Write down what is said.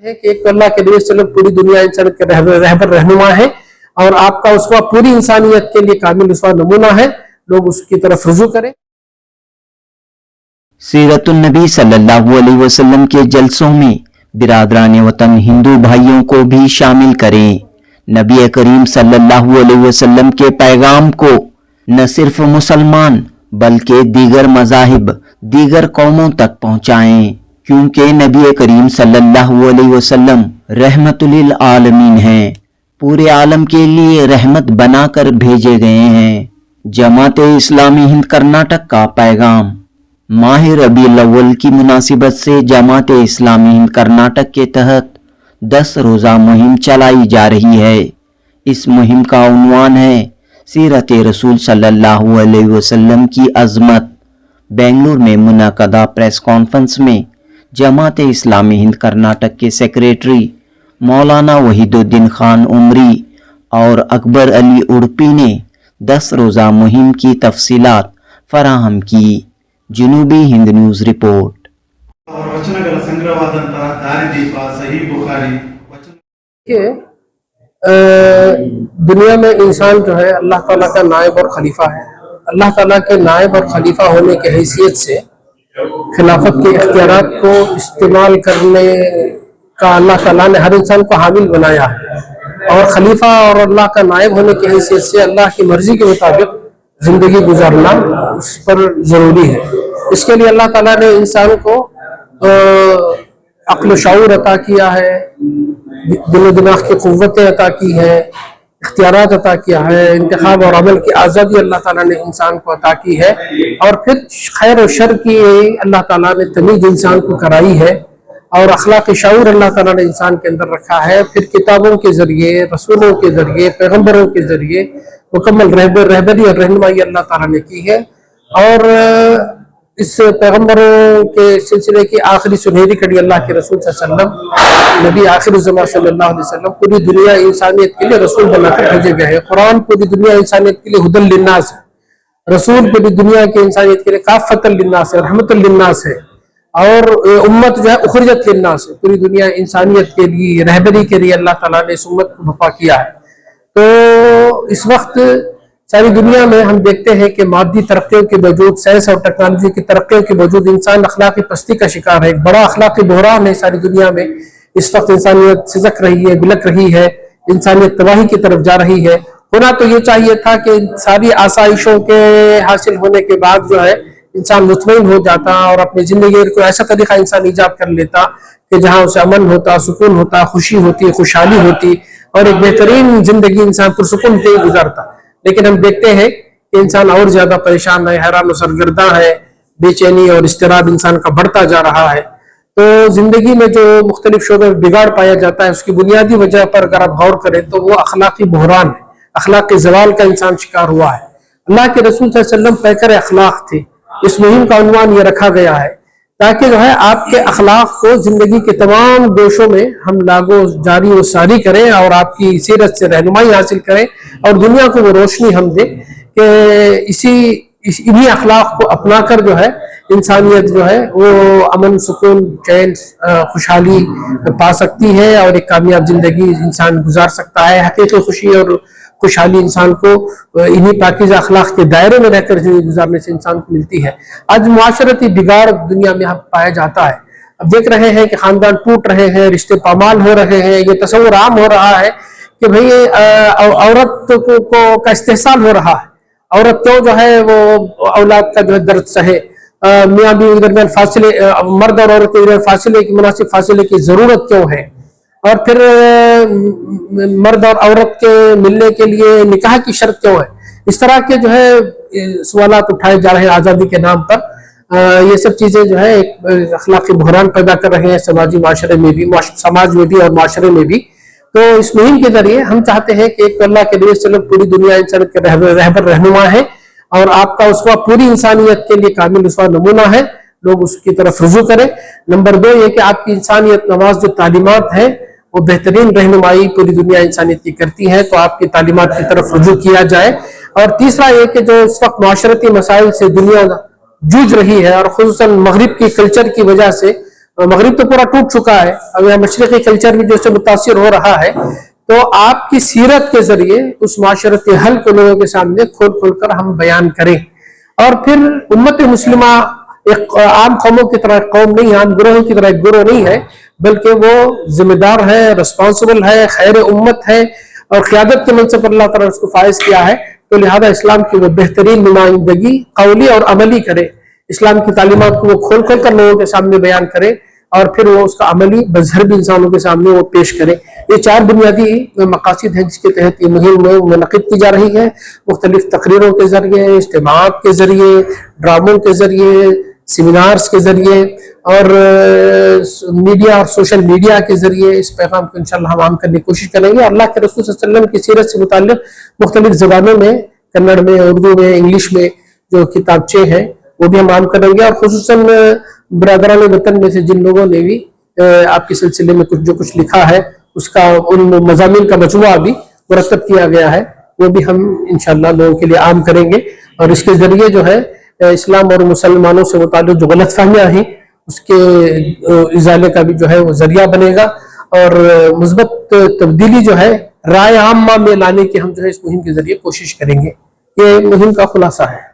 है कि एक तो अल्लाह के नबी सल्लल्लाहु अलैहि वसल्लम पूरी दुनिया इंसान के रहबर रहनुमा है और आपका उसवा पूरी इंसानियत के लिए कामिल उसवा नमूना है, लोग उसकी तरफ रुजू करें। सीरतुन नबी सल्लल्लाहु अलैहि वसल्लम के जलसों में बिरादरान वतन हिंदू भाइयों को भी शामिल करें। नबी करीम सल्लल्लाहु अलैहि वसल्लम के पैगाम को न सिर्फ मुसलमान बल्कि दीगर मज़ाहिब, दीगर कौमों तक पहुँचाएं, क्योंकि नबी करीम सल्लल्लाहु अलैहि वसल्लम रहमतुल लिल आलमीन हैं, पूरे आलम के लिए रहमत बनाकर भेजे गए हैं। जमात इस्लामी हिंद कर्नाटक का पैगाम। माह रबीउल अव्वल की मुनासिबत से जमात इस्लामी हिंद कर्नाटक के तहत 10 रोज़ा मुहिम चलाई जा रही है। इस मुहिम का उन्वान है सीरत रसूल सल्लल्लाहु अलैहि वसल्लम की अज़मत। बेंगलुरु में मुनक़दा प्रेस कॉन्फ्रेंस में जमात इस्लामी हिंद कर्नाटक के सेक्रेटरी मौलाना वहीदुद्दीन खान उमरी और अकबर अली उड़पी ने 10 रोज़ा मुहिम की तफसीलात फराहम की। जनूबी हिंद न्यूज़ रिपोर्ट। दुनिया में इंसान जो है अल्लाह ताला का नायब और खलीफा है। अल्लाह ताला के नायब और खलीफा होने की हैसियत से खिलाफत के इख्तियारात को इस्तेमाल करने का अल्लाह ताला ने हर इंसान को हामिल बनाया है और खलीफा और अल्लाह का नायब होने की हैसियत से अल्लाह की मर्जी के मुताबिक जिंदगी गुजारना उस पर जरूरी है। इसके लिए अल्लाह ताला ने इंसान को अक्ल शऊर अता किया है, दिल दिमाग की क़ुव्वतें अता की है, इख्तियारात अता किया है, इंतखाब और अमल की आज़ादी अल्लाह ताला ने इंसान को अता की है और फिर खैर और शर की अल्लाह ताला ने तमीज़ इंसान को कराई है और अखलाक़ शऊर अल्लाह ताला ने इंसान के अंदर रखा है। फिर किताबों के ज़रिए, रसूलों के ज़रिए, पैगम्बरों के ज़रिए मुकम्मल रहबरी और रहनुमाई अल्लाह ताला ने की है और इस पैगम्बरों के सिलसिले की आखिरी सुनहरी कड़ी अल्लाह के रसूल सल्लल्लाहु अलैहि वसल्लम, नबी आखिर ज़मां सल्लल्लाहु अलैहि वसल्लम पूरी दुनिया इंसानियत के लिए रसूल बनाकर भेजे गए हैं। कुरान पूरी दुनिया इंसानियत के लिए हुदल लिन्नास है, रसूल पूरी दुनिया के इंसानियत के लिए काफ़तल लिन्नास है, रहमतुल लिन्नास है और उम्मत जो है उखरिजत लिन्नास है, पूरी दुनिया इंसानियत के लिए रहबरी के लिए अल्लाह ताला ने इस उम्मत को बपा किया है। तो इस वक्त सारी दुनिया में हम देखते हैं कि मादी तरक्कियों के बावजूद, साइंस और टेक्नोलॉजी की तरक्कियों के बावजूद इंसान अखलाकी पस्ती का शिकार है। एक बड़ा अखलाकी बहरान है सारी दुनिया में। इस वक्त इंसानियत सिसक रही है, बिलक रही है, इंसानियत तबाही की तरफ जा रही है। होना तो ये चाहिए था कि सारी आसाइशों के हासिल होने के बाद जो है इंसान मुतमईन हो जाता और अपनी जिंदगी को ऐसा तरीका इंसान ईजाद कर लेता कि जहाँ उसे अमन होता, सुकून होता, खुशी होती, खुशहाली होती और एक बेहतरीन जिंदगी इंसान पुरसुकून से गुजारता। लेकिन हम देखते हैं कि इंसान और ज्यादा परेशान है, हैरान और सरगर्दा है, बेचैनी और इस्तिराब इंसान का बढ़ता जा रहा है। तो जिंदगी में जो मुख्तलिफ शोबे में बिगाड़ पाया जाता है उसकी बुनियादी वजह पर अगर आप गौर करें तो वो अखलाकी बहरान है, अखलाकी जवाल का इंसान शिकार हुआ है। अल्लाह के रसूल सल्लल्लाहु अलैहि वसल्लम पैकर अखलाक थे। इस मुहिम का उन्वान ये रखा गया है ताकि जो है आपके अखलाक को जिंदगी के तमाम गोशों में हम लागू जारी व सारी करें और आपकी सीरत से रहनुमाई हासिल करें और दुनिया को वो रोशनी हम दें कि इन्हीं अखलाक को अपना कर जो है इंसानियत जो है वो अमन, सुकून, चैन, खुशहाली पा सकती है और एक कामयाब जिंदगी इंसान गुजार सकता है। हकीकी खुशी और खुशहाली इंसान को इन्हीं पाकीज़ा अखलाक के दायरे में रहकर जिंदगी गुजारने से इंसान को मिलती है। आज मुआशरती बिगाड़ दुनिया में पाया जाता है। अब देख रहे हैं कि खानदान टूट रहे हैं, रिश्ते पामाल हो रहे हैं, ये तस्वुर आम हो रहा है कि भाई औरत को का इस्तेहसाल हो रहा है। औरत क्यों जो है वो औलाद का जो है दर्द सहे, मियाँ बीवी के दरमियान फासले, मर्द और औरत के दरमियान फासले की मुनासिब फासले की जरूरत क्यों है, और फिर मर्द और औरत के मिलने के लिए निकाह की शर्त क्यों है। इस तरह के जो है सवालात उठाए जा रहे हैं आज़ादी के नाम पर। ये सब चीजें जो है एक अखलाकी बहरान पैदा कर रहे हैं समाजी माशरे में भी, समाज में भी और माशरे में भी। तो इस मुहिम के जरिए हम चाहते हैं कि एक अल्लाह के नबी सल्लल्लाहु अलैहि वसल्लम पूरी दुनिया इंसान के रहबर रहनुमा है और आपका उसवा पूरी इंसानियत के लिए कामिल उसवा नमूना है, लोग उसकी तरफ रुजू करें। नंबर 2 ये कि आपकी इंसानियत नवाज जो तालीमात है वो बेहतरीन रहनुमाई पूरी दुनिया इंसानियत की करती है, तो आपकी तालीमात की तरफ रुजू किया जाए। और तीसरा ये कि जो इस वक्त माशरती मसाइल से दुनिया जूझ रही है और खुसूसन मगरिब की कल्चर की वजह से مغرب تو پورا ٹوٹ چکا ہے، اب یہاں مشرقی کلچر بھی جو سے متاثر ہو رہا ہے، تو آپ کی سیرت کے ذریعے اس معاشرتی حل کو لوگوں کے سامنے کھول کھول کر ہم بیان کریں، اور پھر امت مسلمہ ایک عام قوموں کی طرح قوم نہیں، عام گروہوں کی طرح ایک گروہ نہیں ہے، بلکہ وہ ذمہ دار ہے، رسپانسبل ہے، خیر امت ہے، اور قیادت کے منصب پر اللہ تعالیٰ نے اس کو فائز کیا ہے، تو لہذا اسلام کی وہ بہترین نمائندگی قولی اور عملی کرے، اسلام کی تعلیمات کو وہ کھول کھول کر لوگوں کے سامنے بیان کرے، اور پھر وہ اس کا عملی مظہر بھی انسانوں کے سامنے وہ پیش کرے۔ یہ 4 بنیادی مقاصد ہیں جس کے تحت یہ مہم منعقد کی جا رہی ہے، مختلف تقریروں کے ذریعے، اجتماعات کے ذریعے، ڈراموں کے ذریعے، سیمینارز کے ذریعے، اور میڈیا اور سوشل میڈیا کے ذریعے اس پیغام کو انشاءاللہ ہم عام کرنے کی کوشش کریں گے۔ اللہ کے رسول صلی اللہ علیہ وسلم کی سیرت سے متعلق مختلف زبانوں میں، کنڑ میں، اردو میں، انگلش میں جو کتابچے ہیں وہ بھی ہم عام کریں گے، اور خصوصاً برادران وطن میں سے جن لوگوں نے بھی آپ کے سلسلے میں جو کچھ لکھا ہے اس کا ان مضامین کا مجموعہ بھی مرتب کیا گیا ہے، وہ بھی ہم انشاءاللہ لوگوں کے لیے عام کریں گے، اور اس کے ذریعے جو ہے اسلام اور مسلمانوں سے متعلق جو غلط فہمیاں ہیں اس کے ازالے کا بھی جو ہے وہ ذریعہ بنے گا، اور مثبت تبدیلی جو ہے رائے عامہ میں لانے کی ہم جو ہے اس مہم کے ذریعے کوشش کریں گے۔ یہ مہم کا خلاصہ ہے۔